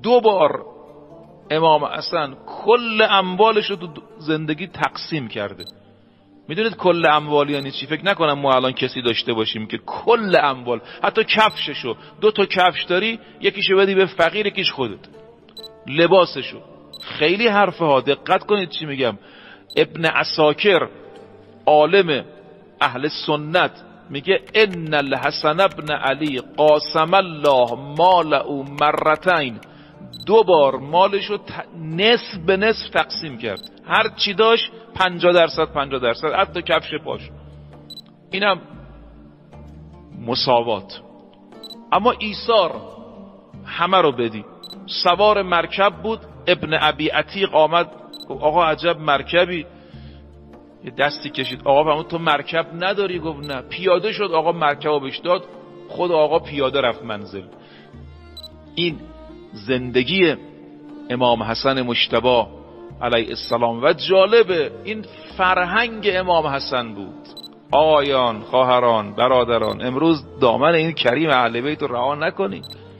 2 بار امام حسن کل اموالش رو تو زندگی تقسیم کرده. میدونید کل اموال یعنی چی؟ فکر نکنم ما الان کسی داشته باشیم که کل اموال، حتی کفششو، 2 تا کفش داری، یکیشو بدی به فقیر، یکیش خودت، لباسشو. خیلی حرفه ها، دقت کنید چی میگم. ابن عساکر عالم اهل سنت میگه ان الحسن ابن علی قاسم الله ماله مرتين، 2 بار مالشو نصف به نصف تقسیم کرد، هر چی داشت 50%، حتی کفش پاش. اینم مساوات. اما ایثار همه رو بدی. سوار مرکب بود، ابن ابی عتیق آمد گفت آقا عجب مرکبی، یه دستی کشید، آقا فرمود تو مرکب نداری؟ گفت نه. پیاده شد، آقا مرکب رو بهش داد، خود آقا پیاده رفت منزل. این زندگی امام حسن مجتبی علیه السلام. و جالبه این فرهنگ امام حسن بود. آقایان، خواهران، برادران، امروز دامن این کریم اهل بیت رو رها نکنید.